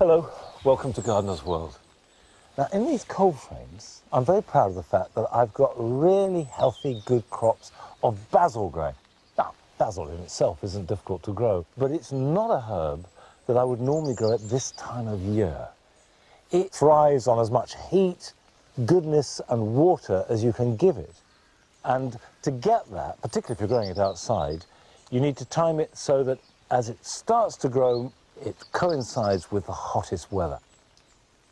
Hello, welcome to Gardener's World. Now, in these cold frames, I'm very proud of the fact that I've got really healthy, good crops of basil growing. Now, basil in itself isn't difficult to grow, but it's not a herb that I would normally grow at this time of year. It thrives on as much heat, goodness and water as you can give it. And to get that, particularly if you're growing it outside, you need to time it so that as it starts to grow, it coincides with the hottest weather.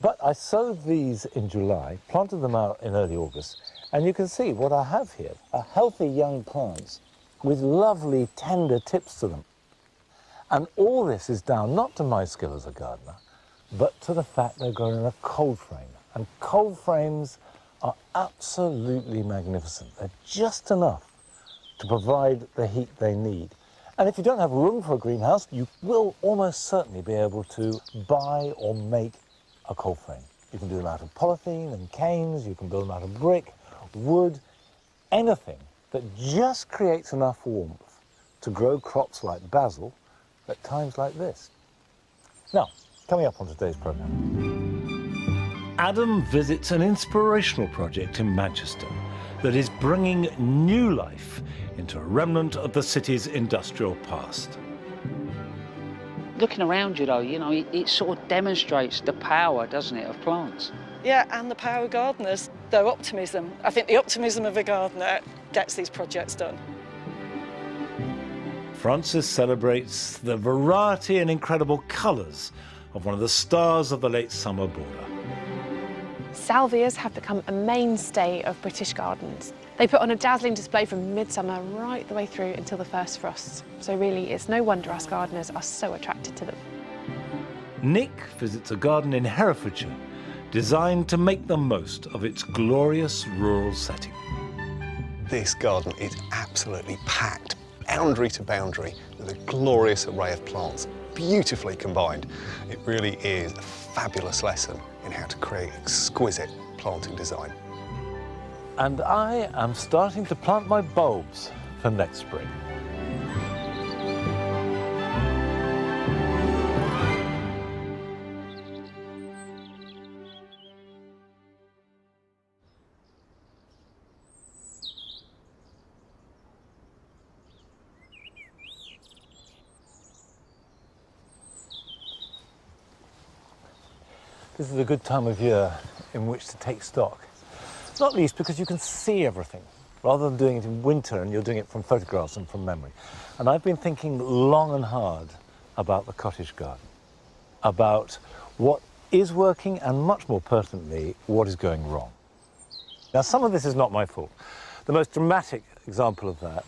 But I sowed these in July, planted them out in early August, and you can see what I have here are healthy young plants with lovely tender tips to them. And all this is down not to my skill as a gardener, but to the fact they're grown in a cold frame. And cold frames are absolutely magnificent. They're just enough to provide the heat they need. And if you don't have room for a greenhouse, you will almost certainly be able to buy or make a cold frame. You can do them out of polythene and canes, you can build them out of brick, wood, anything that just creates enough warmth to grow crops like basil at times like this. Now, coming up on today's programme. Adam visits an inspirational project in Manchester that is bringing new life into a remnant of the city's industrial past. Looking around you though, you know, it sort of demonstrates the power, doesn't it, of plants? Yeah, and the power of gardeners, their optimism. I think the optimism of a gardener gets these projects done. Francis celebrates the variety and incredible colours of one of the stars of the late summer border. Salvias have become a mainstay of British gardens. They put on a dazzling display from midsummer right the way through until the first frosts. So really, it's no wonder us gardeners are so attracted to them. Nick visits a garden in Herefordshire designed to make the most of its glorious rural setting. This garden is absolutely packed, boundary to boundary, with a glorious array of plants, beautifully combined. It really is a fabulous lesson in how to create exquisite planting design. And I am starting to plant my bulbs for next spring. This is a good time of year in which to take stock. Not least because you can see everything, rather than doing it in winter and you're doing it from photographs and from memory. And I've been thinking long and hard about the cottage garden, about what is working and, much more pertinently, what is going wrong. Now, some of this is not my fault. The most dramatic example of that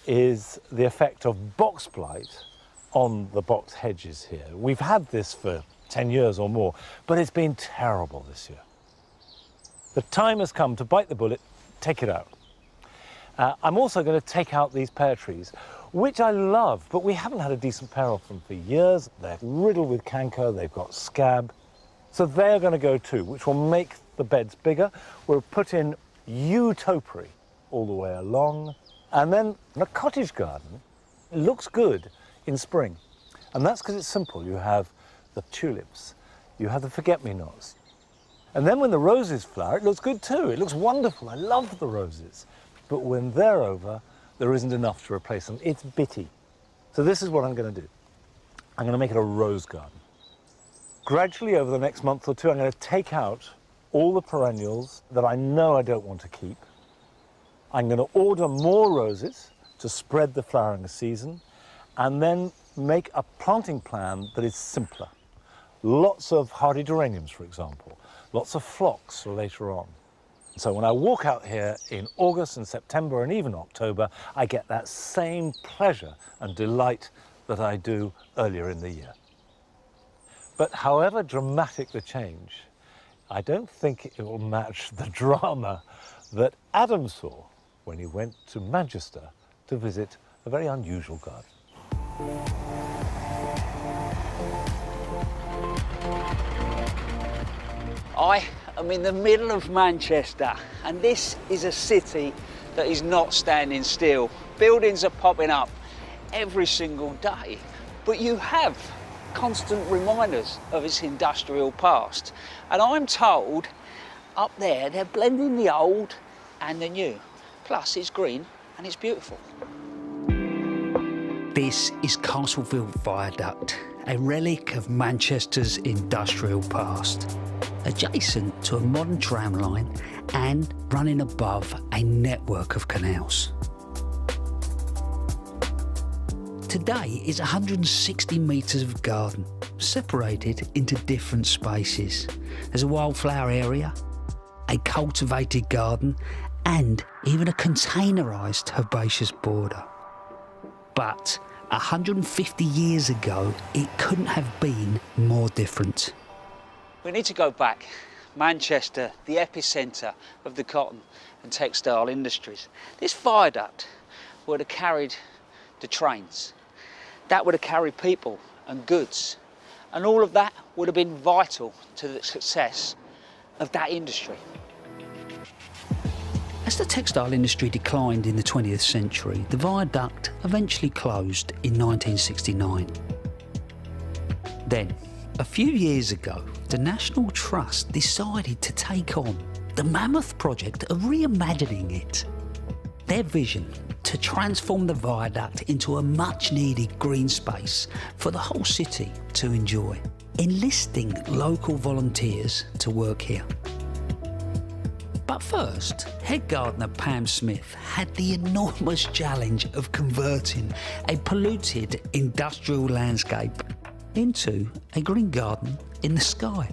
is the effect of box blight on the box hedges here. We've had this for 10 years or more, but it's been terrible this year. The time has come to bite the bullet, take it out. I'm also going to take out these pear trees, which I love, but we haven't had a decent pear off them for years. They're riddled with canker, they've got scab. So they're going to go too, which will make the beds bigger. We'll put in yew topiary all the way along. And then the cottage garden looks good in spring. And that's because it's simple. You have the tulips, you have the forget-me-nots. And then when the roses flower, it looks good too. It looks wonderful. I love the roses. But when they're over, there isn't enough to replace them. It's bitty. So this is what I'm going to do. I'm going to make it a rose garden. Gradually, over the next month or two, I'm going to take out all the perennials that I know I don't want to keep. I'm going to order more roses to spread the flowering season, and then make a planting plan that is simpler. Lots of hardy geraniums, for example. Lots of phlox for later on. So when I walk out here in August and September and even October, I get that same pleasure and delight that I do earlier in the year. But however dramatic the change, I don't think it will match the drama that Adam saw when he went to Manchester to visit a very unusual garden. I am in the middle of Manchester, and this is a city that is not standing still. Buildings are popping up every single day, but you have constant reminders of its industrial past. And I'm told up there they're blending the old and the new. Plus it's green and it's beautiful. This is Castleville Viaduct, a relic of Manchester's industrial past, adjacent to a modern tram line and running above a network of canals. Today is 160 metres of garden, separated into different spaces. There's a wildflower area, a cultivated garden, and even a containerised herbaceous border. But 150 years ago, it couldn't have been more different. We need to go back. Manchester, the epicentre of the cotton and textile industries. This viaduct would have carried the trains. That would have carried people and goods. And all of that would have been vital to the success of that industry. As the textile industry declined in the 20th century, the viaduct eventually closed in 1969. Then, a few years ago, the National Trust decided to take on the mammoth project of reimagining it. Their vision to transform the viaduct into a much-needed green space for the whole city to enjoy, enlisting local volunteers to work here. But first, head gardener Pam Smith had the enormous challenge of converting a polluted industrial landscape into a green garden in the sky.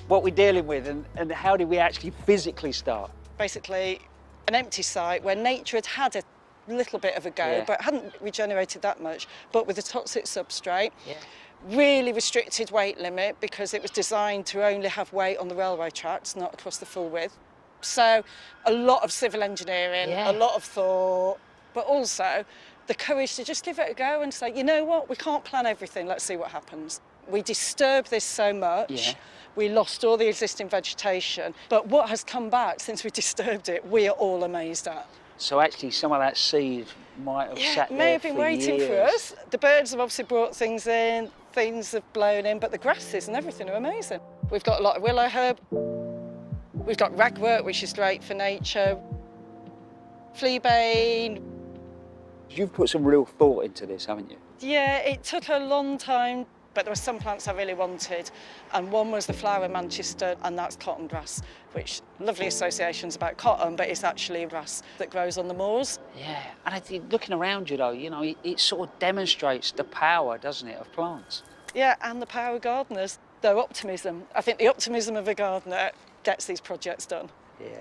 What we're dealing with and how did we actually physically start? Basically, an empty site where nature had a little bit of a go, but hadn't regenerated that much, but with a toxic substrate. Really restricted weight limit because it was designed to only have weight on the railway tracks, not across the full width. So a lot of civil engineering, a lot of thought, but also the courage to just give it a go and say, you know what, we can't plan everything, let's see what happens. We disturbed this so much, we lost all the existing vegetation, but what has come back since we disturbed it, we are all amazed at. So actually some of that seed might have sat there may have been waiting for us. The birds have obviously brought things in, things have blown in, but the grasses and everything are amazing. We've got a lot of willow herb. We've got ragwort, which is great for nature. Fleabane. You've put some real thought into this, haven't you? Yeah, it took a long time, but there were some plants I really wanted, and one was the flower Manchester, and that's cotton grass, which lovely associations about cotton, but it's actually grass that grows on the moors. Yeah, and I think looking around you though, you know, it sort of demonstrates the power, doesn't it, of plants? Yeah, and the power of gardeners, their optimism. I think the optimism of a gardener gets these projects done. Yeah.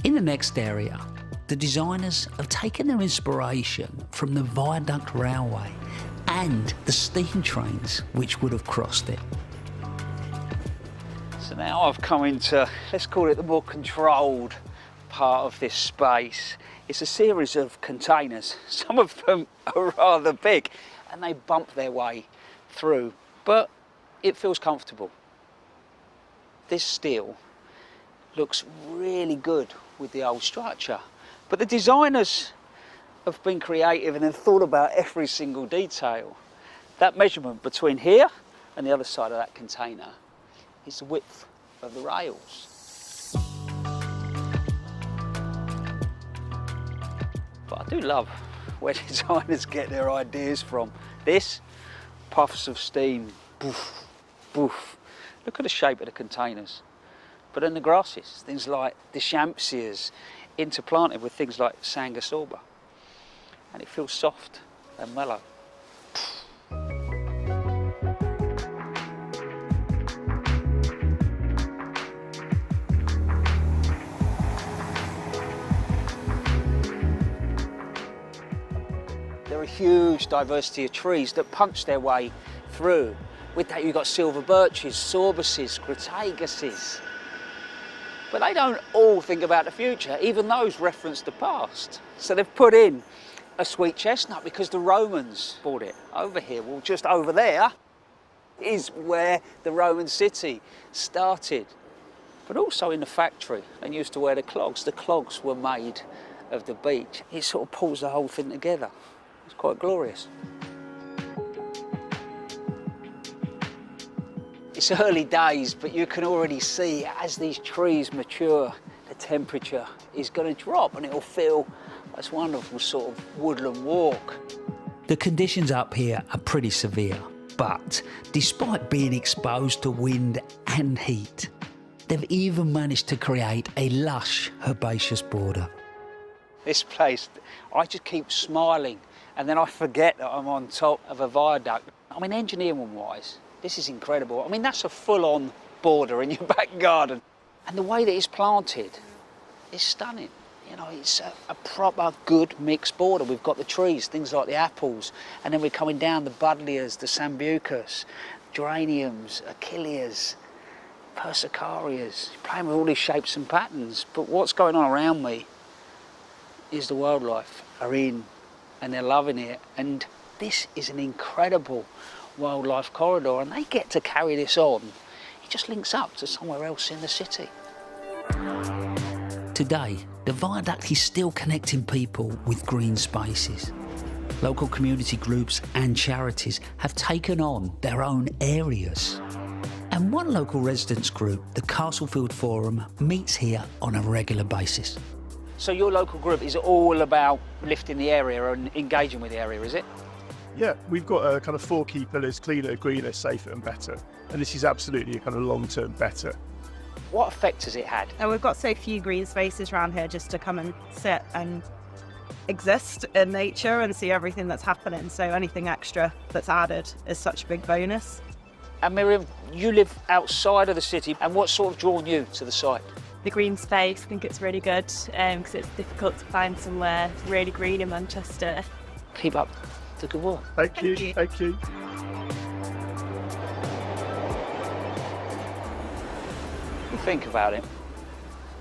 In the next area, the designers have taken their inspiration from the viaduct railway and the steam trains which would have crossed it. So now I've come into, let's call it the more controlled part of this space. It's a series of containers. Some of them are rather big and they bump their way through, but it feels comfortable. This steel looks really good with the old structure, but the designers have been creative and have thought about every single detail. That measurement between here and the other side of that container is the width of the rails. But I do love where designers get their ideas from. This, puffs of steam, boof, boof. Look at the shape of the containers. But then the grasses, things like Nottinghamshires, interplanted with things like Sanguisorba. And it feels soft and mellow. There are a huge diversity of trees that punch their way through. With that you've got silver birches, sorbuses, crataeguses. But they don't all think about the future, even those reference the past. So they've put in a sweet chestnut because the Romans bought it over here. Well, just over there is where the Roman city started. But also in the factory, they used to wear the clogs. The clogs were made of the beech. It sort of pulls the whole thing together. It's quite glorious. It's early days, but you can already see as these trees mature, the temperature is going to drop and it'll feel this wonderful sort of woodland walk. The conditions up here are pretty severe, but despite being exposed to wind and heat, they've even managed to create a lush herbaceous border. This place, I just keep smiling and then I forget that I'm on top of a viaduct. I mean, engineering-wise, this is incredible. I mean, that's a full-on border in your back garden. And the way that it's planted is stunning. You know, it's a proper good mixed border. We've got the trees, things like the apples, and then we're coming down the buddleias, the sambucus, geraniums, achilleas, persicarias, playing with all these shapes and patterns. But what's going on around me is the wildlife are in and they're loving it. And this is an incredible wildlife corridor, and they get to carry this on. It just links up to somewhere else in the city. Today, the viaduct is still connecting people with green spaces. Local community groups and charities have taken on their own areas. And one local residents group, the Castlefield Forum, meets here on a regular basis. So your local group is all about lifting the area and engaging with the area, is it? Yeah, we've got a kind of 4 key pillars: cleaner, greener, safer and better. And this is absolutely a kind of long-term better. What effect has it had? And we've got so few green spaces around here just to come and sit and exist in nature and see everything that's happening. So anything extra that's added is such a big bonus. And Miriam, you live outside of the city, and what's sort of drawn you to the site? The green space, I think it's really good because it's difficult to find somewhere really green in Manchester. Keep up the good work. Thank you. Thank you. Think about it.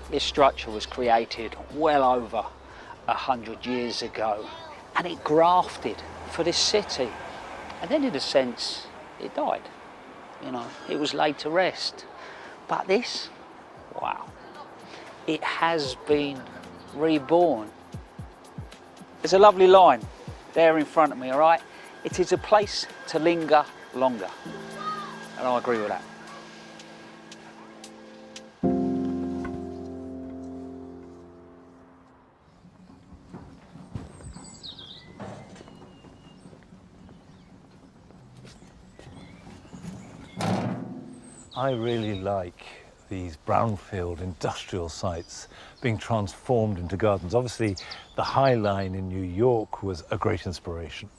This structure was created well over 100 years ago, and it grafted for this city. And then in a sense, it died. You know, it was laid to rest. But this, wow, it has been reborn. There's a lovely line there in front of me, all right? It is a place to linger longer. And I agree with that. I really like these brownfield industrial sites being transformed into gardens. Obviously, the High Line in New York was a great inspiration.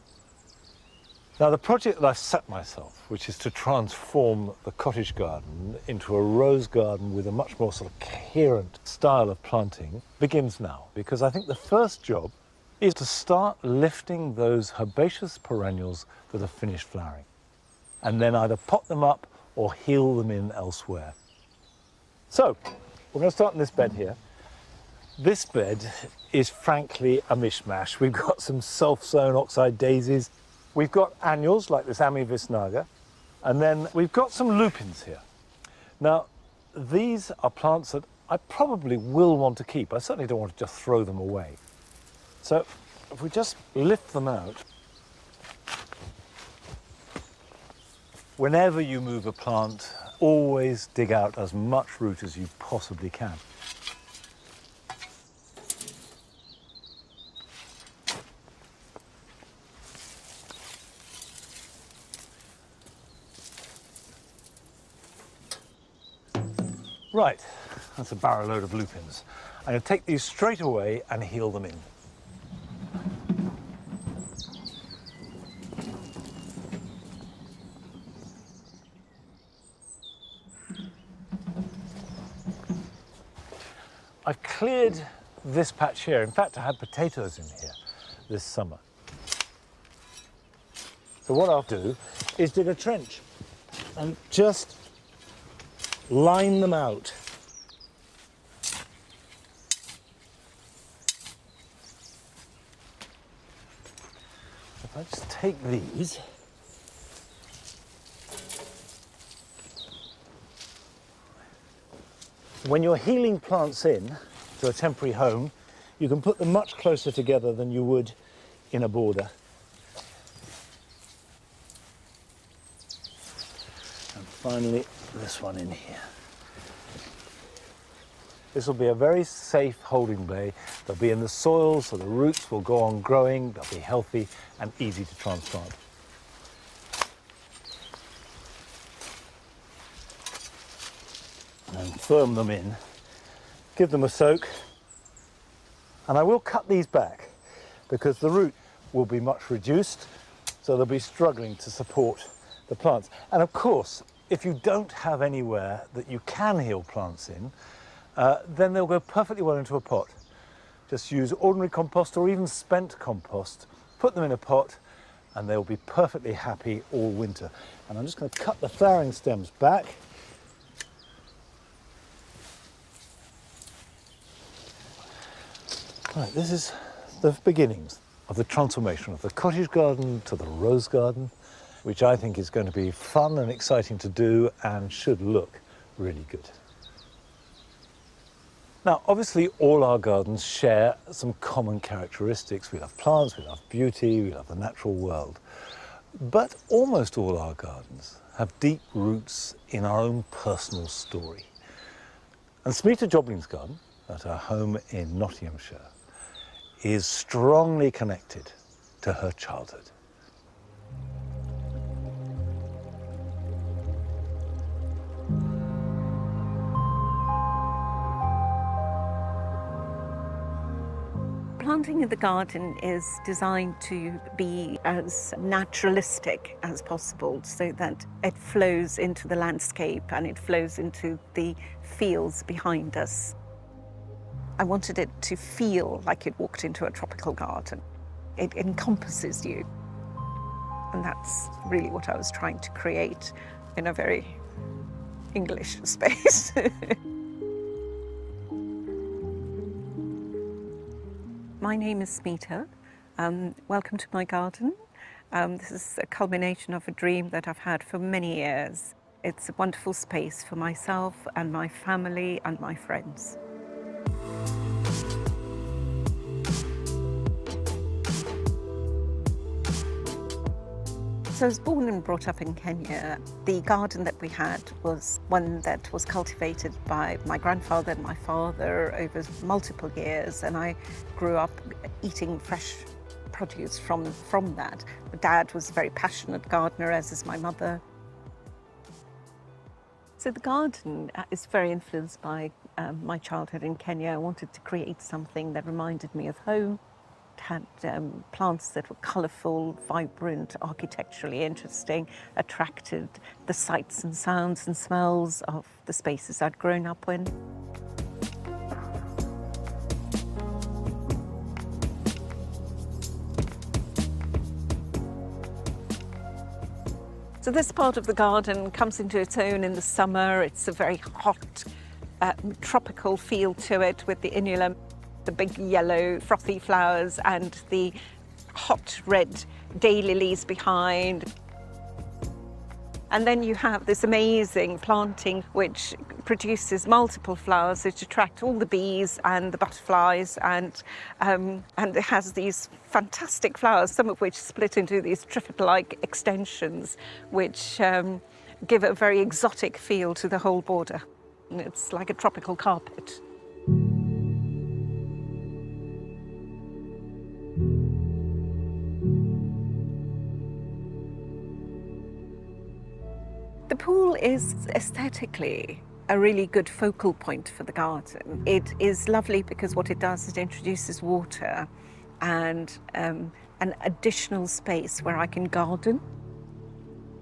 Now, the project that I've set myself, which is to transform the cottage garden into a rose garden with a much more sort of coherent style of planting, begins now, because I think the first job is to start lifting those herbaceous perennials that have finished flowering, and then either pot them up or heal them in elsewhere. So, we're going to start in this bed here. This bed is frankly a mishmash. We've got some self-sown oxeye daisies. We've got annuals like this Visnaga, and then we've got some lupins here. Now, these are plants that I probably will want to keep. I certainly don't want to just throw them away. So, if we just lift them out, whenever you move a plant, always dig out as much root as you possibly can. Right, that's a barrow load of lupins. I'm going to take these straight away and heal them in. I've cleared this patch here. In fact, I had potatoes in here this summer. So what I'll do is dig a trench and just line them out. If I just take these, when you're healing plants in to a temporary home, you can put them much closer together than you would in a border. And finally this one in here. This will be a very safe holding bay. They'll be in the soil, so the roots will go on growing, they'll be healthy and easy to transplant. And firm them in, give them a soak, and I will cut these back because the root will be much reduced, so they'll be struggling to support the plants. And of course, if you don't have anywhere that you can heal plants in, then they'll go perfectly well into a pot. Just use ordinary compost or even spent compost, put them in a pot, and they'll be perfectly happy all winter. And I'm just going to cut the flowering stems back. Right, this is the beginnings of the transformation of the cottage garden to the rose garden, which I think is going to be fun and exciting to do and should look really good. Now, obviously, all our gardens share some common characteristics. We love plants, we love beauty, we love the natural world. But almost all our gardens have deep roots in our own personal story. And Smita Jobling's garden, at our home in Nottinghamshire, is strongly connected to her childhood. Planting in the garden is designed to be as naturalistic as possible so that it flows into the landscape and it flows into the fields behind us. I wanted it to feel like it walked into a tropical garden. It encompasses you. And that's really what I was trying to create in a very English space. My name is Smita. Welcome to my garden. This is a culmination of a dream that I've had for many years. It's a wonderful space for myself and my family and my friends. So I was born and brought up in Kenya. The garden that we had was one that was cultivated by my grandfather and my father over multiple years, and I grew up eating fresh produce from that. My dad was a very passionate gardener, as is my mother. So the garden is very influenced by my childhood in Kenya. I wanted to create something that reminded me of home. It had plants that were colourful, vibrant, architecturally interesting, attracted the sights and sounds and smells of the spaces I'd grown up in. So this part of the garden comes into its own in the summer. It's a very hot, tropical feel to it with the inulum, the big yellow frothy flowers and the hot red daylilies behind. And then you have this amazing planting which produces multiple flowers which attract all the bees and the butterflies, and it has these fantastic flowers, some of which split into these trifid-like extensions which give a very exotic feel to the whole border. And it's like a tropical carpet. The pool is aesthetically a really good focal point for the garden. It is lovely because what it does is it introduces water and an additional space where I can garden.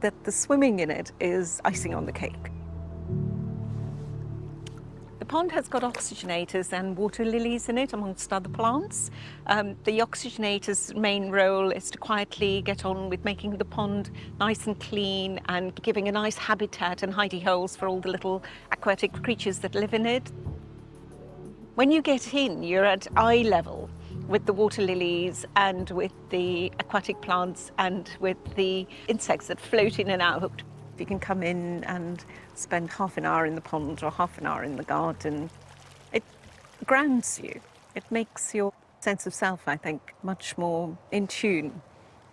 That the swimming in it is icing on the cake. The pond has got oxygenators and water lilies in it, amongst other plants. The oxygenator's main role is to quietly get on with making the pond nice and clean and giving a nice habitat and hidey holes for all the little aquatic creatures that live in it. When you get in, you're at eye level with the water lilies and with the aquatic plants and with the insects that float in and out. You can come in and spend half an hour in the pond or half an hour in the garden. It grounds you. It makes your sense of self, I think, much more in tune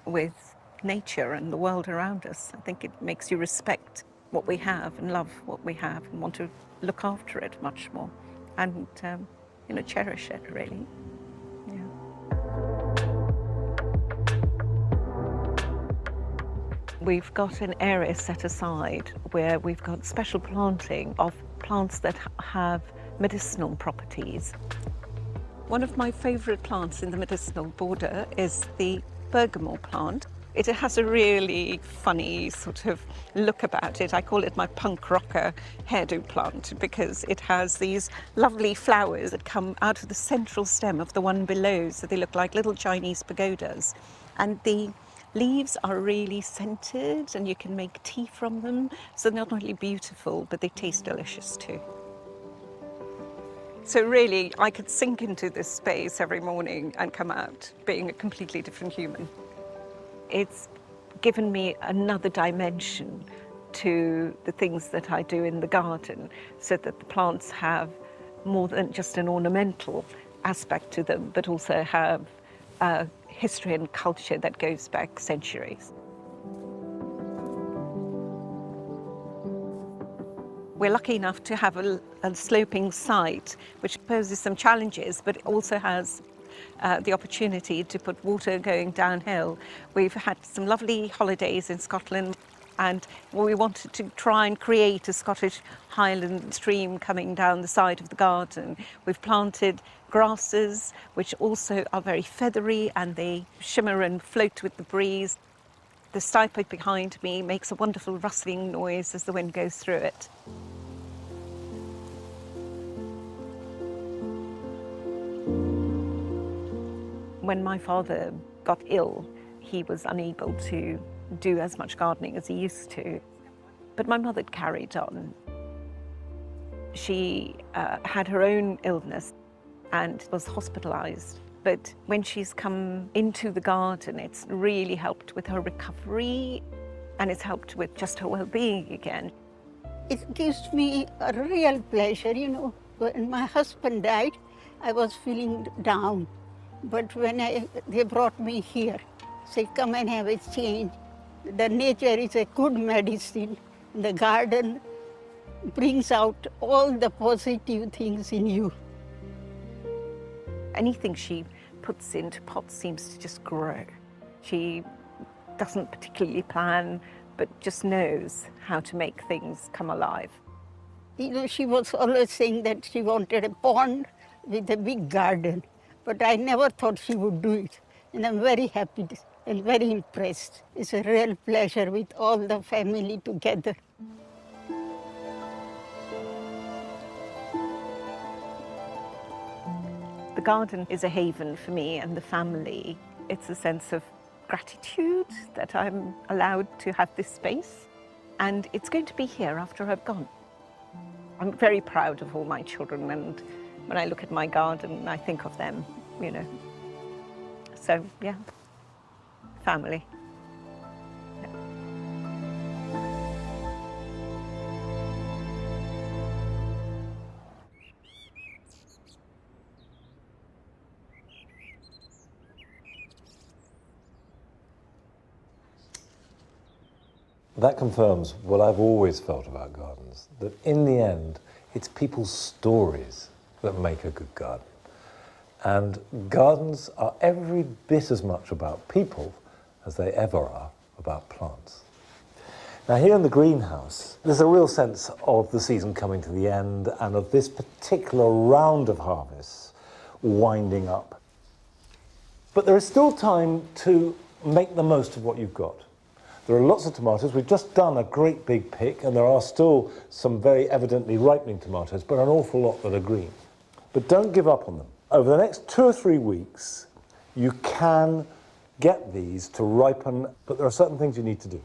with nature and the world around us. I think it makes you respect what we have and love what we have and want to look after it much more and, you know, cherish it, really. Yeah. We've got an area set aside where we've got special planting of plants that have medicinal properties. One of my favourite plants in the medicinal border is the bergamot plant. It has a really funny sort of look about it. I call it my punk rocker hairdo plant because it has these lovely flowers that come out of the central stem of the one below, so they look like little Chinese pagodas. And the leaves are really scented and you can make tea from them. So they're not only beautiful, but they taste delicious too. So really, I could sink into this space every morning and come out being a completely different human. It's given me another dimension to the things that I do in the garden, so that the plants have more than just an ornamental aspect to them, but also have a history and culture that goes back centuries. We're lucky enough to have a sloping site, which poses some challenges, but it also has the opportunity to put water going downhill. We've had some lovely holidays in Scotland, and we wanted to try and create a Scottish Highland stream coming down the side of the garden. We've planted grasses, which also are very feathery, and they shimmer and float with the breeze. The stipe behind me makes a wonderful rustling noise as the wind goes through it. When my father got ill, he was unable to do as much gardening as he used to. But my mother carried on. She had her own illness and was hospitalised. But when she's come into the garden, it's really helped with her recovery and it's helped with just her well-being again. It gives me a real pleasure, you know. When my husband died, I was feeling down. But when they brought me here, say, come and have a change. The nature is a good medicine. The garden brings out all the positive things in you. Anything she puts into pots seems to just grow. She doesn't particularly plan, but just knows how to make things come alive. You know, she was always saying that she wanted a pond with a big garden. But I never thought she would do it. And I'm very happy and very impressed. It's a real pleasure with all the family together. The garden is a haven for me and the family. It's a sense of gratitude that I'm allowed to have this space. And it's going to be here after I've gone. I'm very proud of all my children, and when I look at my garden, I think of them, you know. So, yeah, family. That confirms what I've always felt about gardens, that in the end, it's people's stories that make a good garden. And gardens are every bit as much about people as they ever are about plants. Now here in the greenhouse, there's a real sense of the season coming to the end and of this particular round of harvests winding up. But there is still time to make the most of what you've got. There are lots of tomatoes. We've just done a great big pick, and there are still some very evidently ripening tomatoes, but an awful lot that are green. But don't give up on them. Over the next 2 or 3 weeks, you can get these to ripen, but there are certain things you need to do.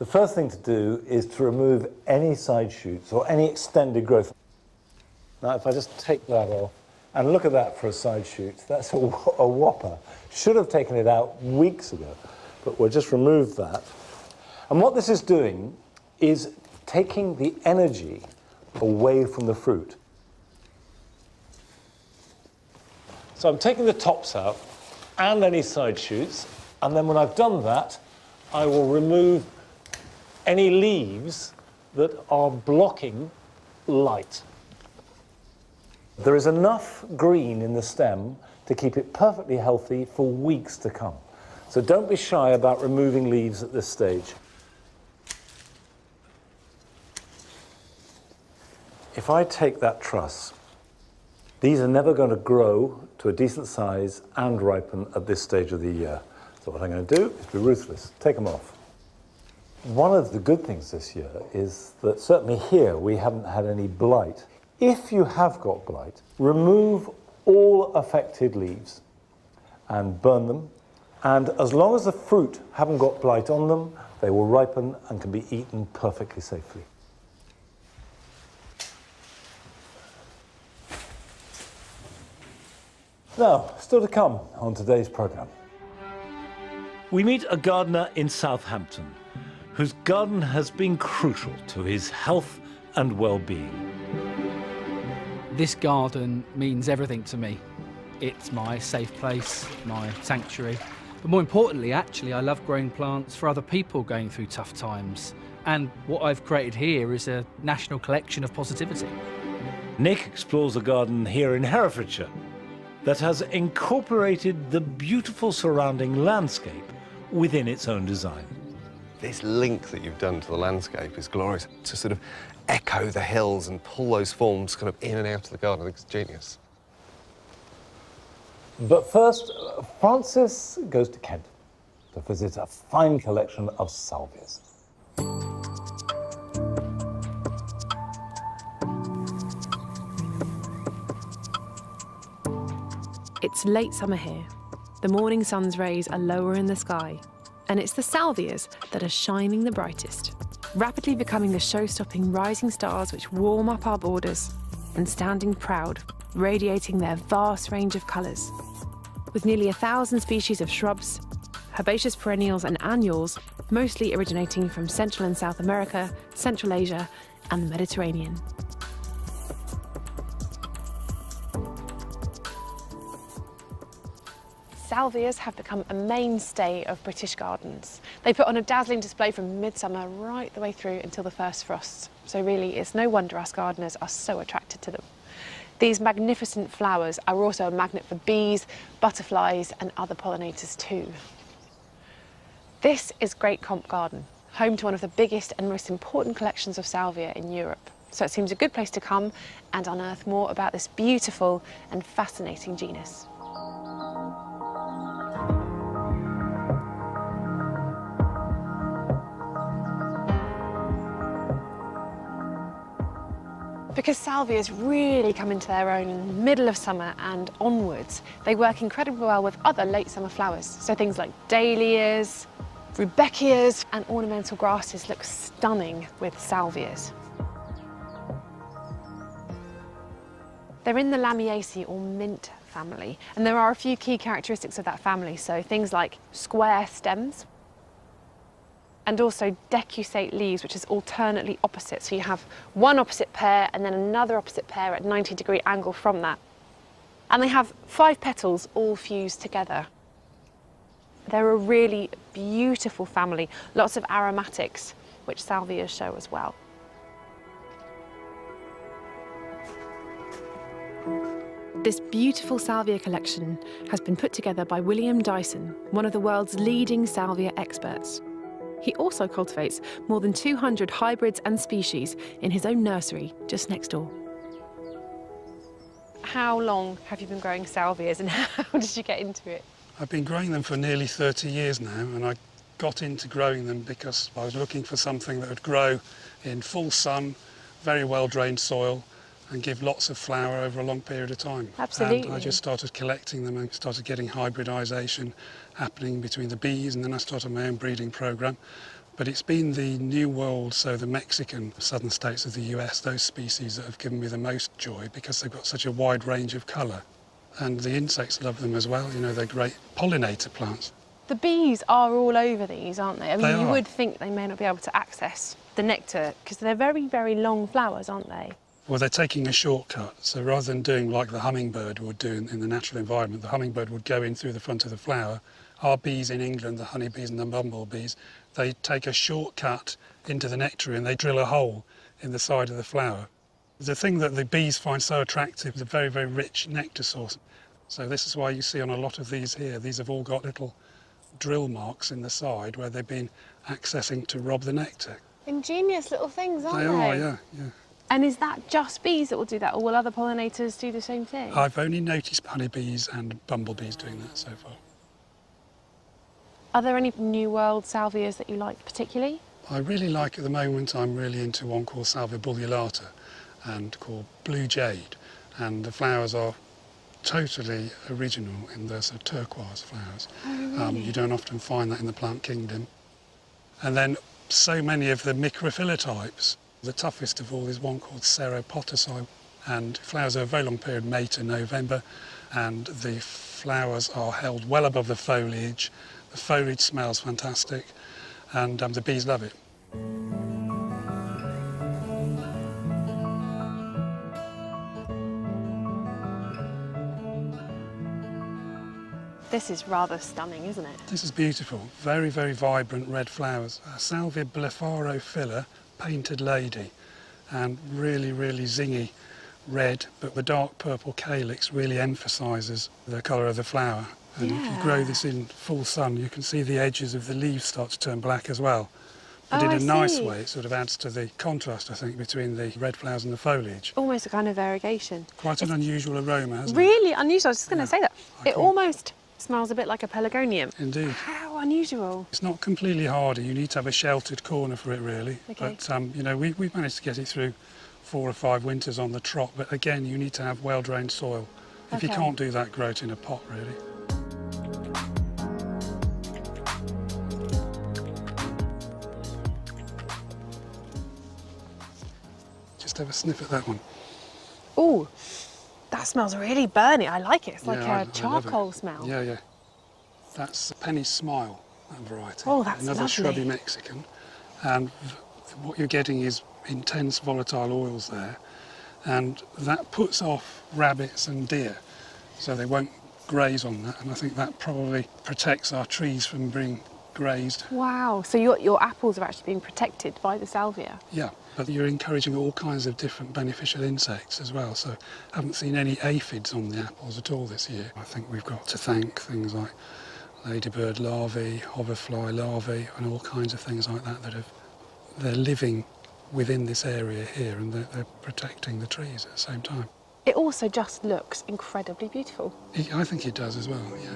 The first thing to do is to remove any side shoots or any extended growth. Now, if I just take that off, and look at that for a side shoot, that's a whopper. Should have taken it out weeks ago. But we'll just remove that. And what this is doing is taking the energy away from the fruit. So I'm taking the tops out and any side shoots, and then when I've done that, I will remove any leaves that are blocking light. There is enough green in the stem to keep it perfectly healthy for weeks to come. So don't be shy about removing leaves at this stage. If I take that truss, these are never going to grow to a decent size and ripen at this stage of the year. So what I'm going to do is be ruthless, take them off. One of the good things this year is that certainly here we haven't had any blight. If you have got blight, remove all affected leaves and burn them. And as long as the fruit haven't got blight on them, they will ripen and can be eaten perfectly safely. Now, still to come on today's programme. We meet a gardener in Southampton whose garden has been crucial to his health and well-being. This garden means everything to me. It's my safe place, my sanctuary. But more importantly, actually, I love growing plants for other people going through tough times. And what I've created here is a national collection of positivity. Nick explores a garden here in Herefordshire that has incorporated the beautiful surrounding landscape within its own design. This link that you've done to the landscape is glorious. To sort of echo the hills and pull those forms kind of in and out of the garden, I think it's genius. But first, Francis goes to Kent to visit a fine collection of salvias. It's late summer here. The morning sun's rays are lower in the sky, and it's the salvias that are shining the brightest, rapidly becoming the show-stopping rising stars which warm up our borders and standing proud, radiating their vast range of colours. With nearly 1,000 species of shrubs, herbaceous perennials and annuals, mostly originating from Central and South America, Central Asia and the Mediterranean. Salvias have become a mainstay of British gardens. They put on a dazzling display from midsummer right the way through until the first frosts. So really, it's no wonder us gardeners are so attracted to them. These magnificent flowers are also a magnet for bees, butterflies and other pollinators too. This is Great Compt Garden, home to one of the biggest and most important collections of salvia in Europe. So it seems a good place to come and unearth more about this beautiful and fascinating genus. Because salvias really come into their own in the middle of summer and onwards, they work incredibly well with other late summer flowers. So things like dahlias, rudbeckias and ornamental grasses look stunning with salvias. They're in the Lamiaceae or mint family, and there are a few key characteristics of that family. So things like square stems, and also decusate leaves, which is alternately opposite. So you have one opposite pair and then another opposite pair at 90-degree angle from that. And they have 5 petals all fused together. They're a really beautiful family, lots of aromatics, which salvias show as well. This beautiful salvia collection has been put together by William Dyson, one of the world's leading salvia experts. He also cultivates more than 200 hybrids and species in his own nursery just next door. How long have you been growing salvias and how did you get into it? I've been growing them for nearly 30 years now, and I got into growing them because I was looking for something that would grow in full sun, very well-drained soil, and give lots of flower over a long period of time. Absolutely. And I just started collecting them and started getting hybridisation happening between the bees, and then I started my own breeding programme. But it's been the New World, so the Mexican southern states of the US, those species that have given me the most joy because they've got such a wide range of colour. And the insects love them as well, you know, they're great pollinator plants. The bees are all over these, aren't they? I mean, you are. would think they may not be able to access the nectar because they're very, very long flowers, aren't they? Well, they're taking a shortcut. So rather than doing like the hummingbird would do in the natural environment, the hummingbird would go in through the front of the flower. Our bees in England, the honeybees and the bumblebees, they take a shortcut into the nectary and they drill a hole in the side of the flower. The thing that the bees find so attractive is a very, very rich nectar source. So this is why you see on a lot of these here, these have all got little drill marks in the side where they've been accessing to rob the nectar. Ingenious little things, aren't they? They are, yeah, yeah. And is that just bees that will do that, or will other pollinators do the same thing? I've only noticed honeybees and bumblebees doing that so far. Are there any New World salvias that you like particularly? I really like, at the moment, I'm really into one called Salvia bullulata and called Blue Jade. And the flowers are totally original in their sort of turquoise flowers. Oh, really? You don't often find that in the plant kingdom. And then so many of the microphylla types. The toughest of all is one called Ceropotaci, and flowers over a very long period, May to November, and the flowers are held well above the foliage. The foliage smells fantastic, and the bees love it. This is rather stunning, isn't it? This is beautiful. Very, very vibrant red flowers. Salvia blepharophylla, painted lady, and really, really zingy red, but the dark purple calyx really emphasises the colour of the flower. And if you grow this in full sun, you can see the edges of the leaves start to turn black as well. But in a nice way, it sort of adds to the contrast, I think, between the red flowers and the foliage. Almost a kind of variegation. Quite an unusual aroma, hasn't it? Really unusual. I was just going to say that. It almost smells a bit like a pelargonium. Indeed. How unusual. It's not completely hardy. You need to have a sheltered corner for it, really. Okay. But, you know, we've managed to get it through 4 or 5 winters on the trot. But again, you need to have well-drained soil. If you can't do that, grow it in a pot, really. Just have a sniff at that one. Ooh, that smells really burny. I like it. It's like Yeah, a charcoal smell. Yeah, yeah. That's Penny Smile, that variety. Oh, that's another lovely. shrubby Mexican. And what you're getting is intense volatile oils there. And that puts off rabbits and deer, so they won't graze on that. And I think that probably protects our trees from being grazed. Wow, so your apples are actually being protected by the salvia? Yeah, but you're encouraging all kinds of different beneficial insects as well. So I haven't seen any aphids on the apples at all this year. I think we've got to thank things like ladybird larvae, hoverfly larvae, and all kinds of things like that they're living within this area here, and they're protecting the trees at the same time. It also just looks incredibly beautiful. I think it does as well, yeah.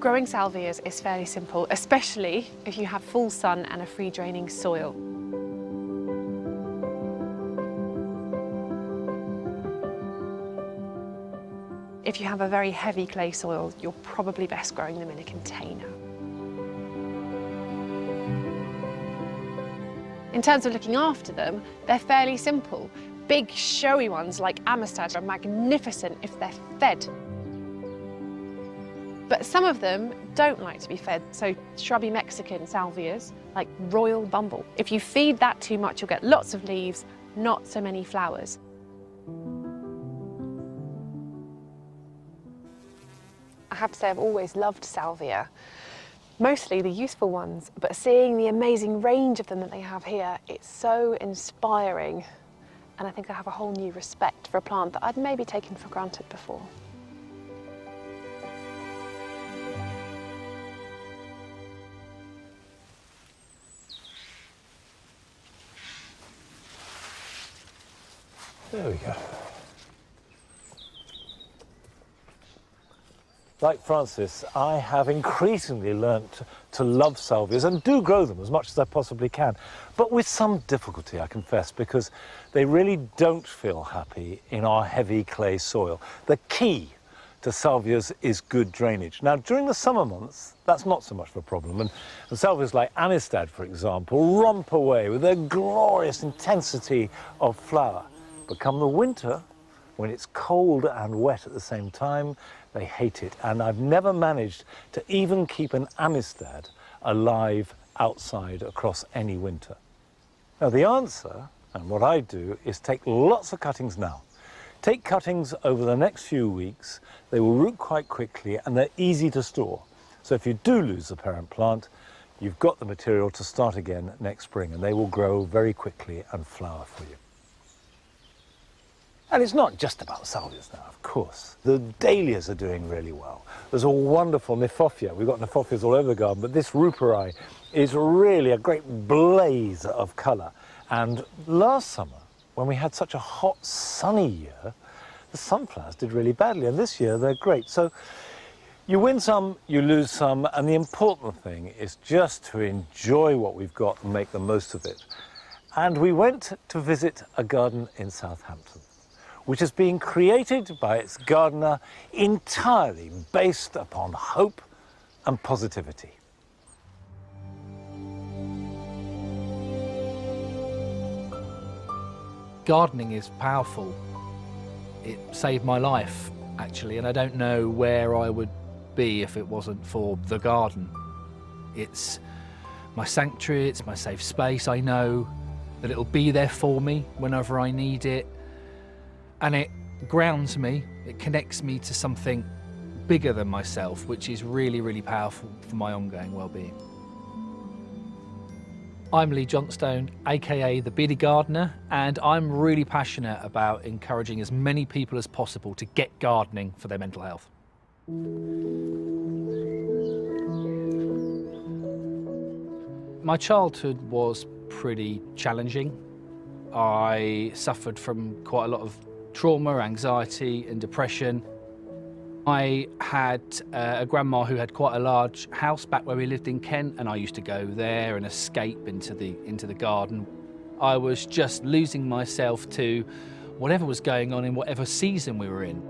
Growing salvias is fairly simple, especially if you have full sun and a free draining soil. If you have a very heavy clay soil, you're probably best growing them in a container. In terms of looking after them, they're fairly simple. Big, showy ones like Amistad are magnificent if they're fed. But some of them don't like to be fed, so shrubby Mexican salvias, like Royal Bumble. If you feed that too much, you'll get lots of leaves, not so many flowers. I have to say I've always loved salvia, mostly the useful ones, but seeing the amazing range of them that they have here, it's so inspiring. And I think I have a whole new respect for a plant that I'd maybe taken for granted before. There we go. Like Francis, I have increasingly learnt to love salvias and do grow them as much as I possibly can, but with some difficulty, I confess, because they really don't feel happy in our heavy clay soil. The key to salvias is good drainage. Now, during the summer months, that's not so much of a problem, and salvias like Amistad, for example, romp away with their glorious intensity of flower. But come the winter, when it's cold and wet at the same time, they hate it. And I've never managed to even keep an Amistad alive outside across any winter? Now the answer, and what I do, is take lots of cuttings now. Take cuttings over the next few weeks. They will root quite quickly and they're easy to store. So if you do lose the parent plant, you've got the material to start again next spring, and they will grow very quickly and flower for you. And it's not just about salvias now, of course. The dahlias are doing really well. There's a wonderful Nottinghamshire. We've got Nottinghamshires all over the garden, but this rupari is really a great blaze of colour. And last summer, when we had such a hot, sunny year, the sunflowers did really badly, and this year they're great. So you win some, you lose some, and the important thing is just to enjoy what we've got and make the most of it. And we went to visit a garden in Southampton, which is being created by its gardener entirely based upon hope and positivity. Gardening is powerful. It saved my life, actually, and I don't know where I would be if it wasn't for the garden. It's my sanctuary, it's my safe space. I know that it'll be there for me whenever I need it, and it grounds me, it connects me to something bigger than myself, which is really, really powerful for my ongoing well-being. I'm Lee Johnstone, aka the Bearded Gardener, and I'm really passionate about encouraging as many people as possible to get gardening for their mental health. My childhood was pretty challenging. I suffered from quite a lot of trauma, anxiety and depression. I had a grandma who had quite a large house back where we lived in Kent, and I used to go there and escape into the garden. I was just losing myself to whatever was going on in whatever season we were in.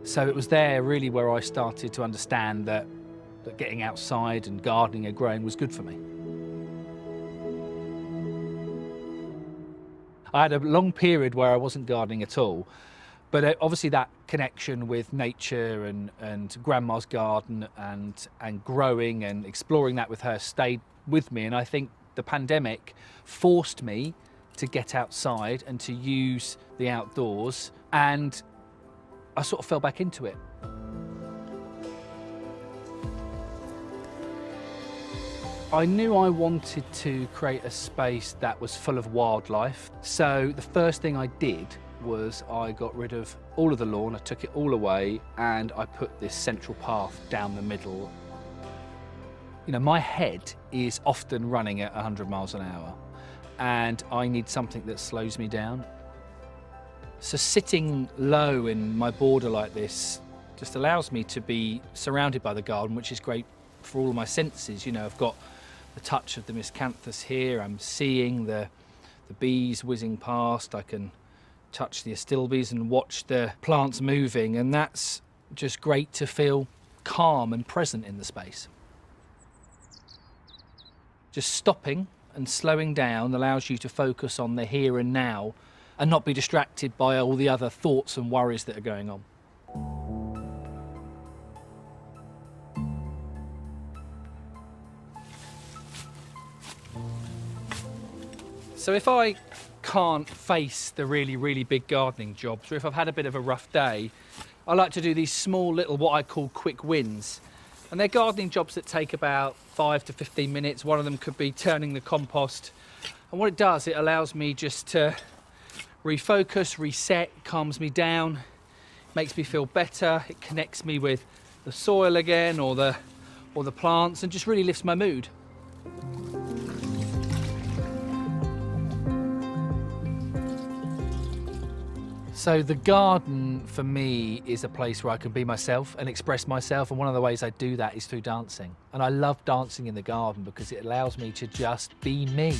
So it was there really where I started to understand that getting outside and gardening and growing was good for me. I had a long period where I wasn't gardening at all, but obviously that connection with nature and grandma's garden and growing and exploring that with her stayed with me, and I think the pandemic forced me to get outside and to use the outdoors, and I sort of fell back into it. I knew I wanted to create a space that was full of wildlife, so the first thing I did was I got rid of all of the lawn, I took it all away, and I put this central path down the middle. You know, my head is often running at 100 miles an hour, and I need something that slows me down. So sitting low in my border like this just allows me to be surrounded by the garden, which is great for all of my senses. You know, I've got the touch of the miscanthus here, I'm seeing the bees whizzing past, I can touch the astilbes and watch the plants moving, and that's just great to feel calm and present in the space. Just stopping and slowing down allows you to focus on the here and now and not be distracted by all the other thoughts and worries that are going on. So if I can't face the really, really big gardening jobs, or if I've had a bit of a rough day, I like to do these small little, what I call quick wins. And they're gardening jobs that take about 5 to 15 minutes. One of them could be turning the compost. And what it does, it allows me just to refocus, reset, calms me down, makes me feel better. It connects me with the soil again, or the plants, and just really lifts my mood. So the garden for me is a place where I can be myself and express myself, and one of the ways I do that is through dancing. And I love dancing in the garden because it allows me to just be me.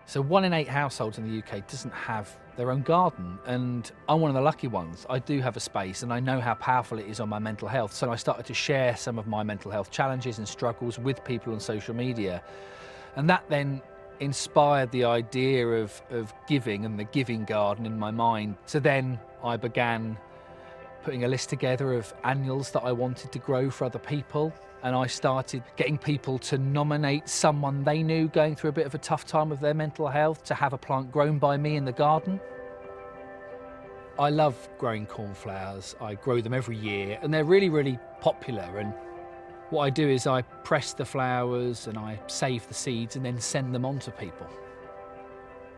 So 1 in 8 households in the UK doesn't have their own garden, and I'm one of the lucky ones. I do have a space and I know how powerful it is on my mental health. So I started to share some of my mental health challenges and struggles with people on social media. And that then inspired the idea of giving and the giving garden in my mind. So then I began putting a list together of annuals that I wanted to grow for other people. And I started getting people to nominate someone they knew going through a bit of a tough time with their mental health to have a plant grown by me in the garden. I love growing cornflowers. I grow them every year and they're really, really popular. And what I do is I press the flowers and I save the seeds and then send them on to people.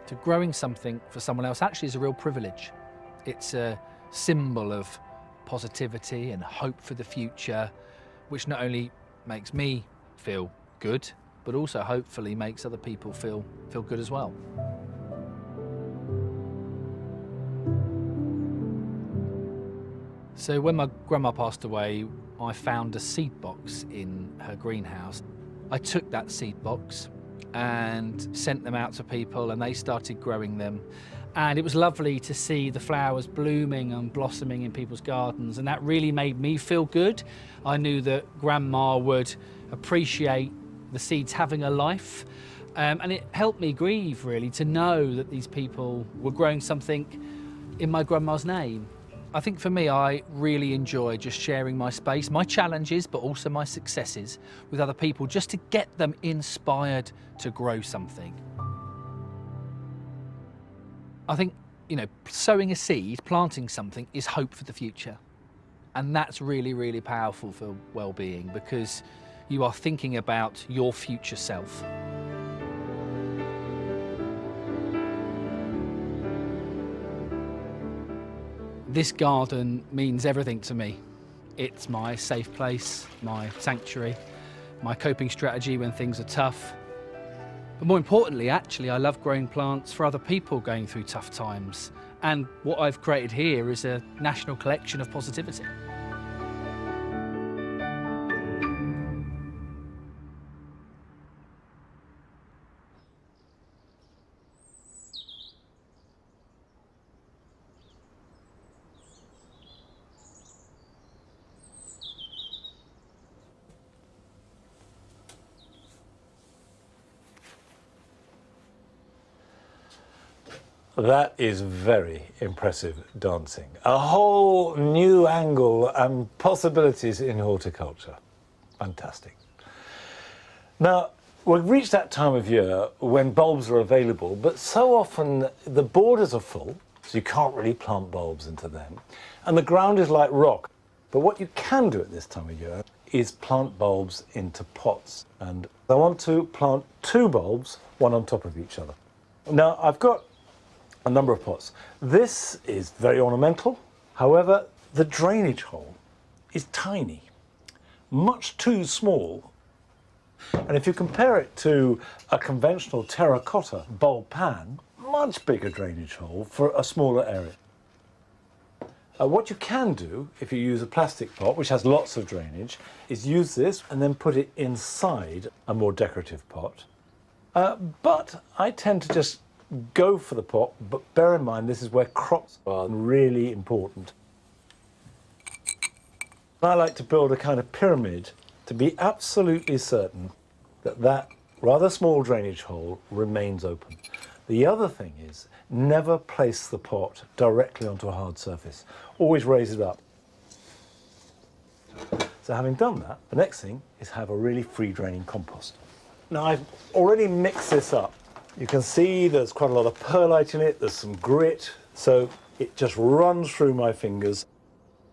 So growing something for someone else actually is a real privilege. It's a symbol of positivity and hope for the future, which not only makes me feel good, but also hopefully makes other people feel good as well. So when my grandma passed away, I found a seed box in her greenhouse. I took that seed box and sent them out to people and they started growing them. And it was lovely to see the flowers blooming and blossoming in people's gardens, and that really made me feel good. I knew that Grandma would appreciate the seeds having a life, and it helped me grieve, really, to know that these people were growing something in my grandma's name. I think for me, I really enjoy just sharing my space, my challenges, but also my successes with other people, just to get them inspired to grow something. I think, you know, sowing a seed, planting something is hope for the future. And that's really, really powerful for well-being because you are thinking about your future self. This garden means everything to me. It's my safe place, my sanctuary, my coping strategy when things are tough. But more importantly, actually, I love growing plants for other people going through tough times. And what I've created here is a national collection of positivity. That is very impressive dancing. A whole new angle and possibilities in horticulture. Fantastic. Now, we've reached that time of year when bulbs are available, but so often the borders are full, so you can't really plant bulbs into them. And the ground is like rock. But what you can do at this time of year is plant bulbs into pots. And I want to plant 2 bulbs, one on top of each other. Now, I've got a number of pots. This is very ornamental. However, the drainage hole is tiny, much too small. And if you compare it to a conventional terracotta bulb pan, much bigger drainage hole for a smaller area. What you can do, if you use a plastic pot, which has lots of drainage, is use this and then put it inside a more decorative pot. But I tend to just go for the pot, but bear in mind this is where crops are really important. I like to build a kind of pyramid to be absolutely certain that that rather small drainage hole remains open. The other thing is never place the pot directly onto a hard surface. Always raise it up. So having done that, the next thing is have a really free draining compost. Now I've already mixed this up. You can see there's quite a lot of perlite in it, there's some grit, so it just runs through my fingers.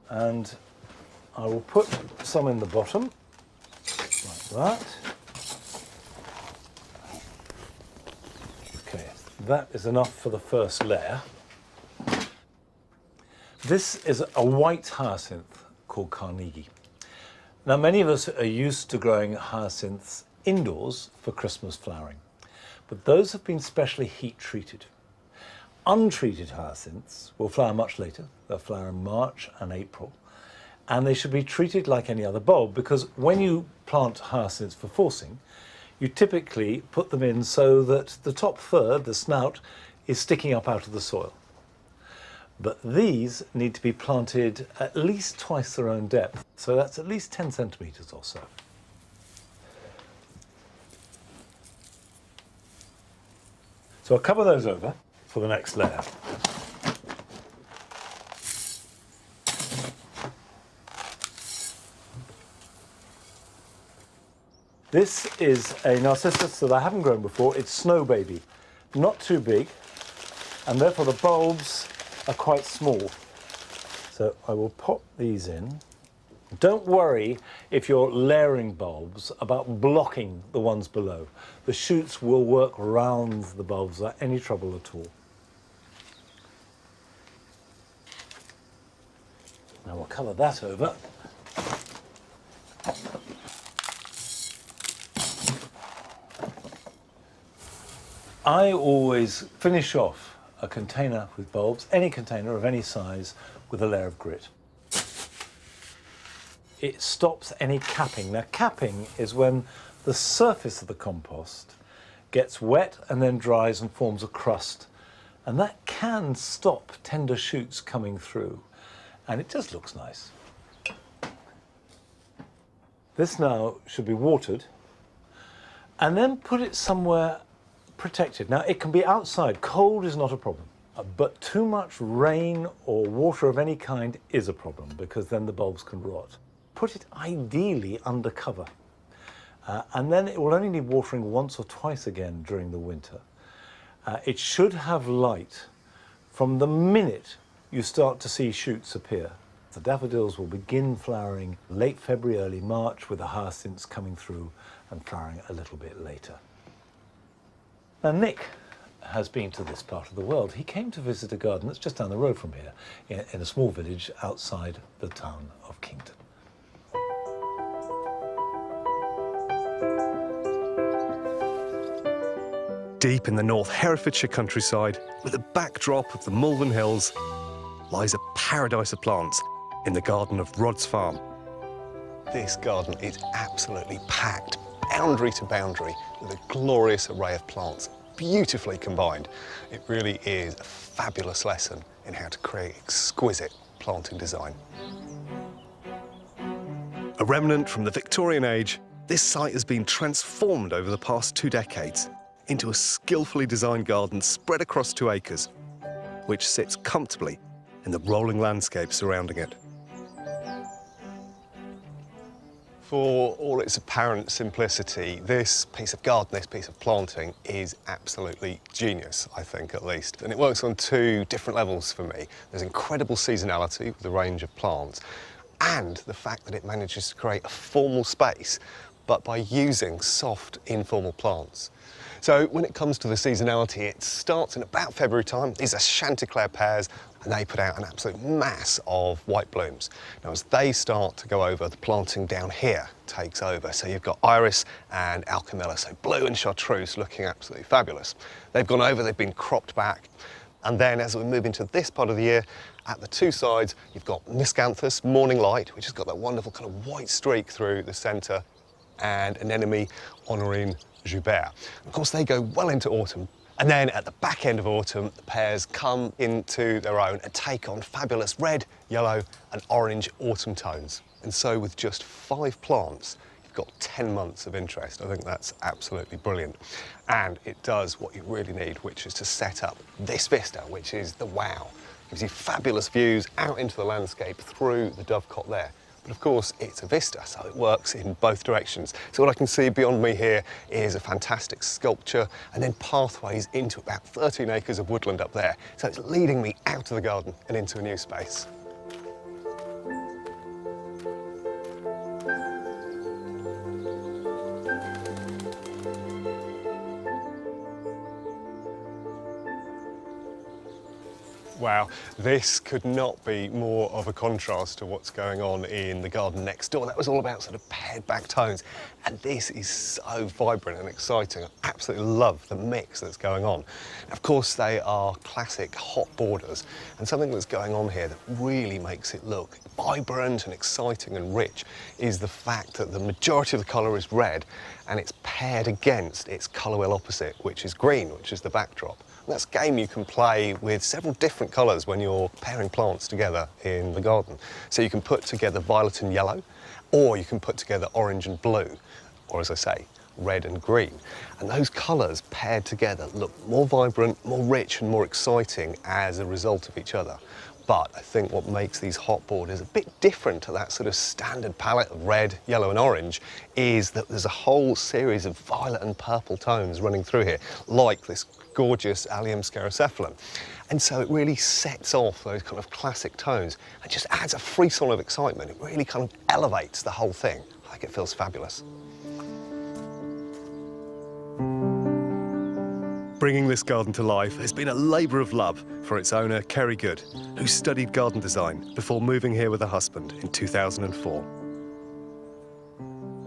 And I will put some in the bottom, like that. Okay, that is enough for the first layer. This is a white hyacinth called Carnegie. Now, many of us are used to growing hyacinths indoors for Christmas flowering, but those have been specially heat treated. Untreated hyacinths will flower much later. They'll flower in March and April. And they should be treated like any other bulb, because when you plant hyacinths for forcing, You typically put them in so that the top third, the snout, is sticking up out of the soil. But these need to be planted at least twice their own depth, so that's at least 10 centimetres or so. So I'll cover those over for the next layer. This is a narcissus that I haven't grown before. It's Snow Baby, not too big, and therefore the bulbs are quite small. So I will pop these in. Don't worry if you're layering bulbs about blocking the ones below. The shoots will work round the bulbs without any trouble at all. Now we'll cover that over. I always finish off a container with bulbs, any container of any size, with a layer of grit. It stops any capping. Now, capping is when the surface of the compost gets wet and then dries and forms a crust. And that can stop tender shoots coming through. And it just looks nice. This now should be watered and then put it somewhere protected. Now, it can be outside. Cold is not a problem. But too much rain or water of any kind is a problem, because then the bulbs can rot. Put it ideally under cover. And then it will only need watering once or twice again during the winter. It should have light from the minute you start to see shoots appear. The daffodils will begin flowering late February, early March, with the hyacinths coming through and flowering a little bit later. Now, Nick has been to this part of the world. He came to visit a garden that's just down the road from here, in a small village outside the town of Kington. Deep in the North Herefordshire countryside, with a backdrop of the Malvern Hills, lies a paradise of plants in the garden of Rod's Farm. This garden is absolutely packed, boundary to boundary, with a glorious array of plants, beautifully combined. It really is a fabulous lesson in how to create exquisite planting design. A remnant from the Victorian age, this site has been transformed over the past 2 decades into a skillfully designed garden spread across 2 acres, which sits comfortably in the rolling landscape surrounding it. For all its apparent simplicity, this piece of garden, this piece of planting is absolutely genius, I think, at least. And it works on 2 different levels for me. There's incredible seasonality with the range of plants, and the fact that it manages to create a formal space, but by using soft, informal plants. So when it comes to the seasonality, it starts in about February time. These are Chanticleer pears, and they put out an absolute mass of white blooms. Now, as they start to go over, the planting down here takes over. So you've got iris and alchemilla, so blue and chartreuse looking absolutely fabulous. They've gone over, they've been cropped back. And then as we move into this part of the year, at the 2 sides, you've got Miscanthus, Morning Light, which has got that wonderful kind of white streak through the centre, and Anemone Honorine Joubert. Of course, they go well into autumn. And then at the back end of autumn, the pears come into their own and take on fabulous red, yellow and orange autumn tones. And so with just 5 plants, you've got 10 months of interest. I think that's absolutely brilliant. And it does what you really need, which is to set up this vista, which is the wow. It gives you fabulous views out into the landscape through the dovecot there. But of course, it's a vista, so it works in both directions. So what I can see beyond me here is a fantastic sculpture and then pathways into about 13 acres of woodland up there. So it's leading me out of the garden and into a new space. Wow, this could not be more of a contrast to what's going on in the garden next door. That was all about sort of pared back tones. And this is so vibrant and exciting. I'm absolutely love the mix that's going on. Of course, they are classic hot borders, and something that's going on here that really makes it look vibrant and exciting and rich is the fact that the majority of the colour is red, and it's paired against its colour wheel opposite, which is green, which is the backdrop. And that's a game you can play with several different colours when you're pairing plants together in the garden. So you can put together violet and yellow, or you can put together orange and blue, or as I say, red and green. And those colours paired together look more vibrant, more rich and more exciting as a result of each other. But I think what makes these hot borders a bit different to that sort of standard palette of red, yellow and orange is that there's a whole series of violet and purple tones running through here, like this gorgeous Allium scaracephalum. And so it really sets off those kind of classic tones and just adds a frisson of excitement. It really kind of elevates the whole thing. I think it feels fabulous. Bringing this garden to life has been a labour of love for its owner, Kerry Good, who studied garden design before moving here with her husband in 2004.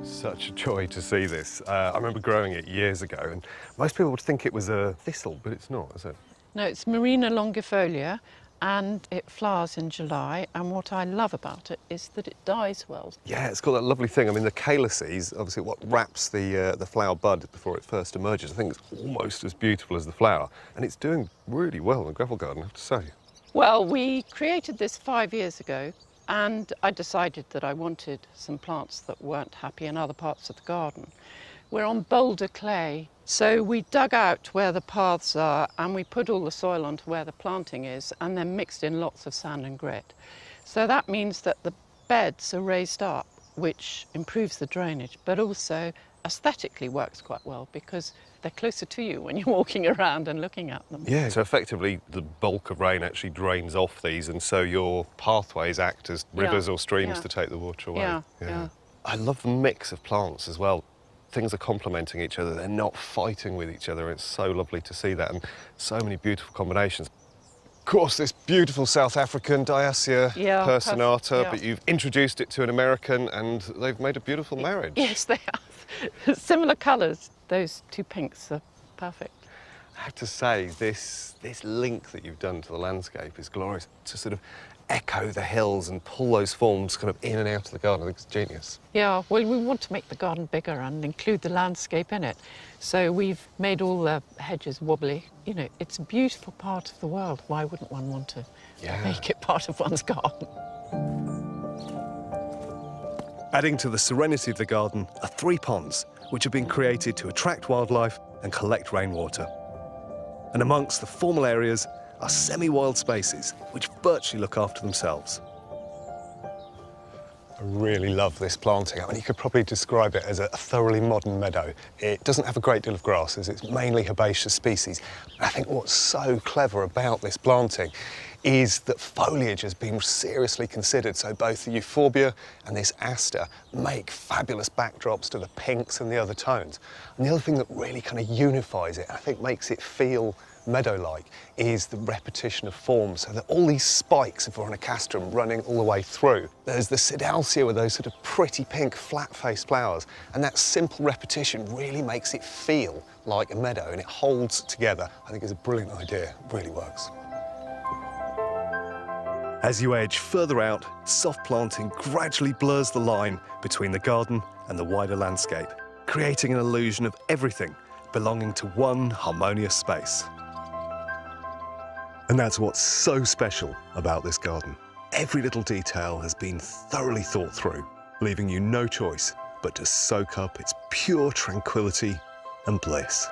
Such a joy to see this. I remember growing it years ago, and most people would think it was a thistle, but it's not, is it? No, it's Marina longifolia, and it flowers in July, and what I love about it is that it dies well. Yeah, it's got that lovely thing. I mean, the calyces, obviously what wraps the flower bud before it first emerges, I think it's almost as beautiful as the flower, and it's doing really well in the gravel garden, I have to say. Well, we created this 5 years ago, and I decided that I wanted some plants that weren't happy in other parts of the garden. We're on boulder clay, so we dug out where the paths are and we put all the soil onto where the planting is and then mixed in lots of sand and grit. So that means that the beds are raised up, which improves the drainage, but also aesthetically works quite well because they're closer to you when you're walking around and looking at them. Yeah, so effectively the bulk of rain actually drains off these, and so your pathways act as rivers or streams to take the water away. Yeah. I love the mix of plants as well. Things are complementing each other, they're not fighting with each other. It's so lovely to see that, and so many beautiful combinations. Of course, this beautiful South African Diasia personata, but you've introduced it to an American and they've made a beautiful marriage. Yes, they have. Similar colours. Those two pinks are perfect. I have to say, this link that you've done to the landscape is glorious. To sort of echo the hills and pull those forms kind of in and out of the garden, I think it's genius. Yeah, well, we want to make the garden bigger and include the landscape in it. So we've made all the hedges wobbly. You know, it's a beautiful part of the world. Why wouldn't one want to make it part of one's garden? Adding to the serenity of the garden are 3 ponds, which have been created to attract wildlife and collect rainwater. And amongst the formal areas are semi-wild spaces, which virtually look after themselves. I really love this planting. I mean, you could probably describe it as a thoroughly modern meadow. It doesn't have a great deal of grasses, it's mainly herbaceous species. And I think what's so clever about this planting is that foliage has been seriously considered. So both the euphorbia and this aster make fabulous backdrops to the pinks and the other tones. And the other thing that really kind of unifies it, I think makes it feel meadow-like, is the repetition of forms, so that all these spikes of Veronicastrum running all the way through. There's the Sidalcia with those sort of pretty pink flat-faced flowers, and that simple repetition really makes it feel like a meadow, and it holds together. I think it's a brilliant idea, it really works. As you edge further out, soft planting gradually blurs the line between the garden and the wider landscape, creating an illusion of everything belonging to one harmonious space. And that's what's so special about this garden. Every little detail has been thoroughly thought through, leaving you no choice but to soak up its pure tranquility and bliss.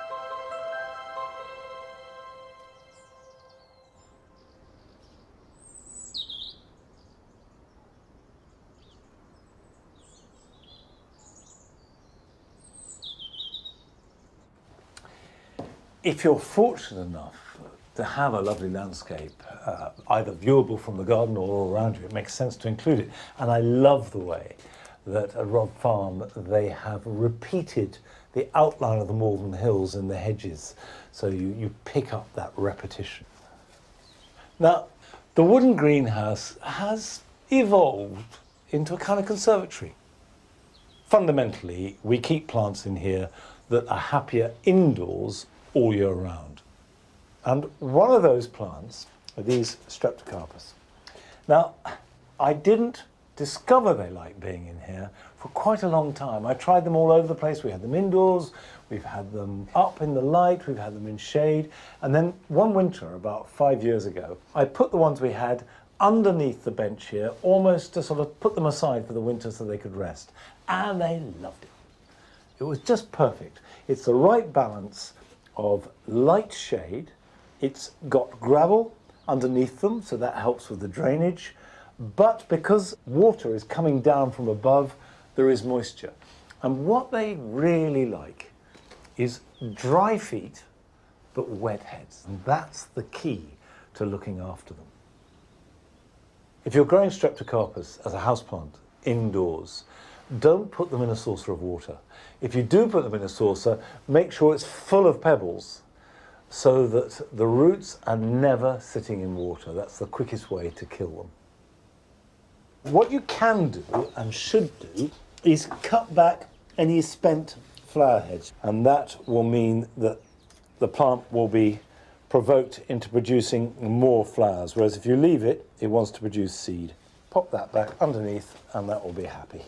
If you're fortunate enough to have a lovely landscape, either viewable from the garden or all around you, it makes sense to include it. And I love the way that at Rob Farm they have repeated the outline of the Malvern Hills in the hedges, so you pick up that repetition. Now, the wooden greenhouse has evolved into a kind of conservatory. Fundamentally, we keep plants in here that are happier indoors all year round. And one of those plants are these streptocarpus. Now, I didn't discover they like being in here for quite a long time. I tried them all over the place. We had them indoors, we've had them up in the light, we've had them in shade. And then one winter, about 5 years ago, I put the ones we had underneath the bench here, almost to sort of put them aside for the winter so they could rest. And they loved it. It was just perfect. It's the right balance of light shade. It's got gravel underneath them, so that helps with the drainage. But because water is coming down from above, there is moisture. And what they really like is dry feet, but wet heads. And that's the key to looking after them. If you're growing streptocarpus as a houseplant indoors, don't put them in a saucer of water. If you do put them in a saucer, make sure it's full of pebbles so that the roots are never sitting in water. That's the quickest way to kill them. What you can do and should do is cut back any spent flower heads, and that will mean that the plant will be provoked into producing more flowers, whereas if you leave it, it wants to produce seed. Pop that back underneath and that will be happy.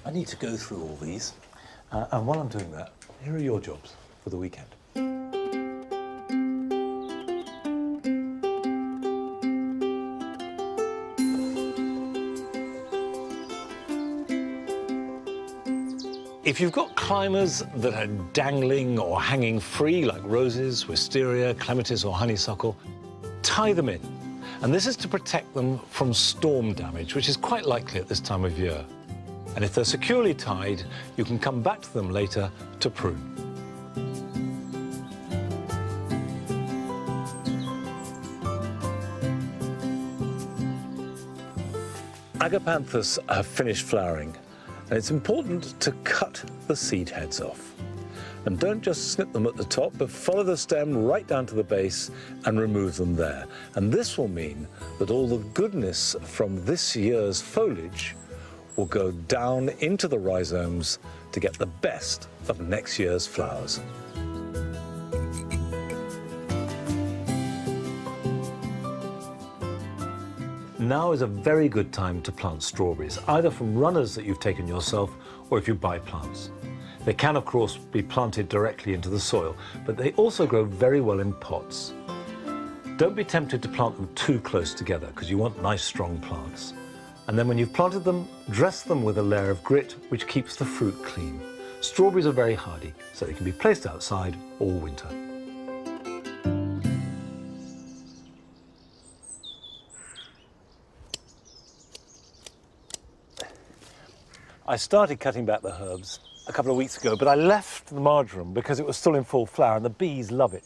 I need to go through all these, and while I'm doing that, here are your jobs for the weekend. If you've got climbers that are dangling or hanging free, like roses, wisteria, clematis or honeysuckle, tie them in. And this is to protect them from storm damage, which is quite likely at this time of year. And if they're securely tied, you can come back to them later to prune. Agapanthus have finished flowering. And it's important to cut the seed heads off. And don't just snip them at the top, but follow the stem right down to the base and remove them there. And this will mean that all the goodness from this year's foliage will go down into the rhizomes to get the best of next year's flowers. Now is a very good time to plant strawberries, either from runners that you've taken yourself or if you buy plants. They can, of course, be planted directly into the soil, but they also grow very well in pots. Don't be tempted to plant them too close together because you want nice, strong plants. And then when you've planted them, dress them with a layer of grit which keeps the fruit clean. Strawberries are very hardy, so they can be placed outside all winter. I started cutting back the herbs a couple of weeks ago, but I left the marjoram because it was still in full flower and the bees love it.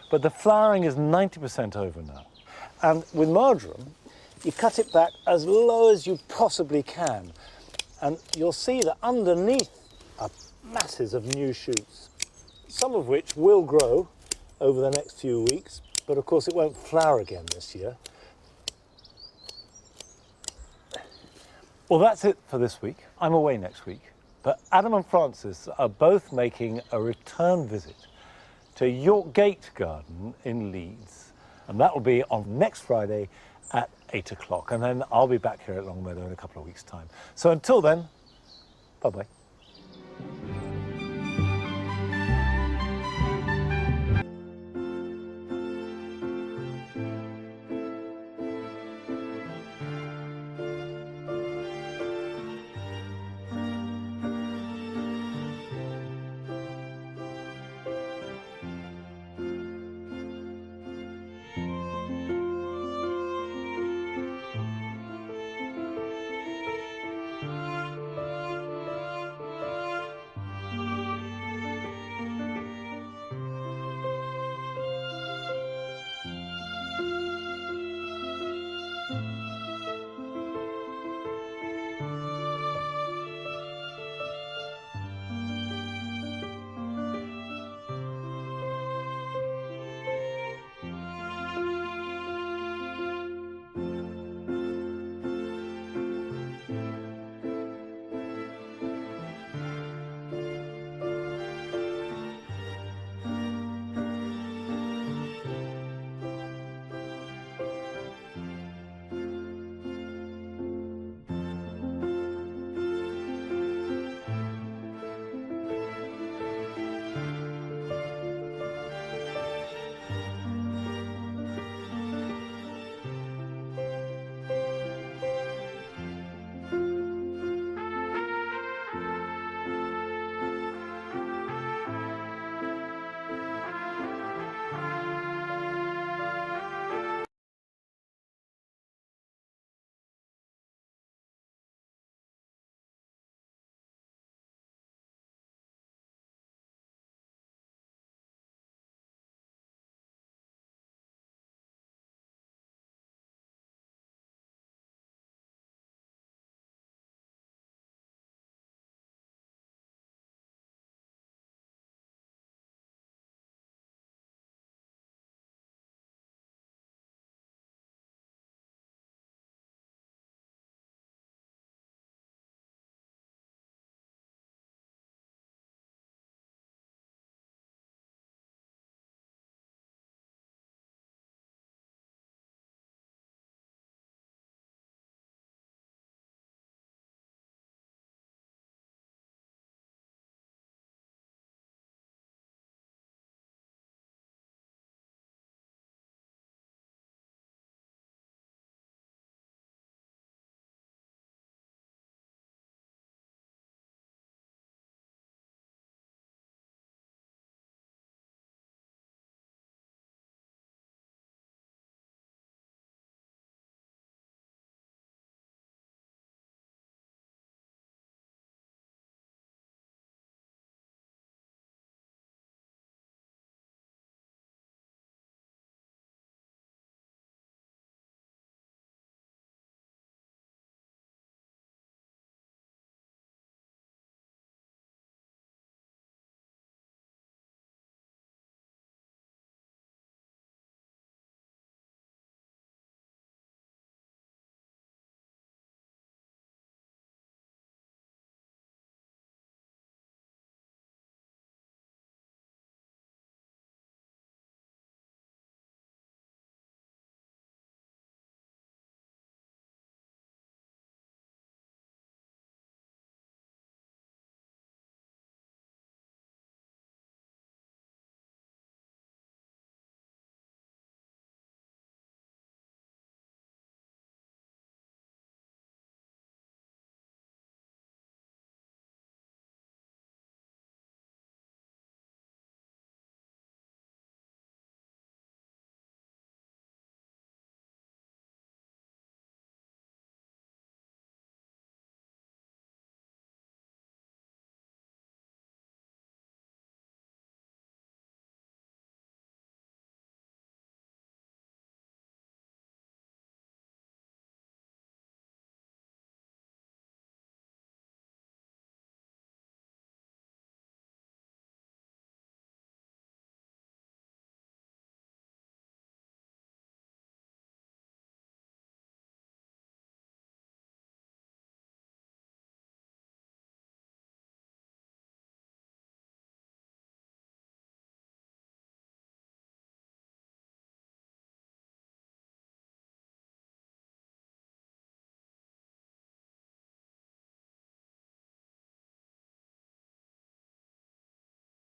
But the flowering is 90% over now. And with marjoram, you cut it back as low as you possibly can. And you'll see that underneath are masses of new shoots, some of which will grow over the next few weeks, but of course it won't flower again this year. Well, that's it for this week. I'm away next week, but Adam and Francis are both making a return visit to York Gate Garden in Leeds, and that will be on next Friday at 8 o'clock, and then I'll be back here at Longmeadow in a couple of weeks' time. So until then, bye-bye.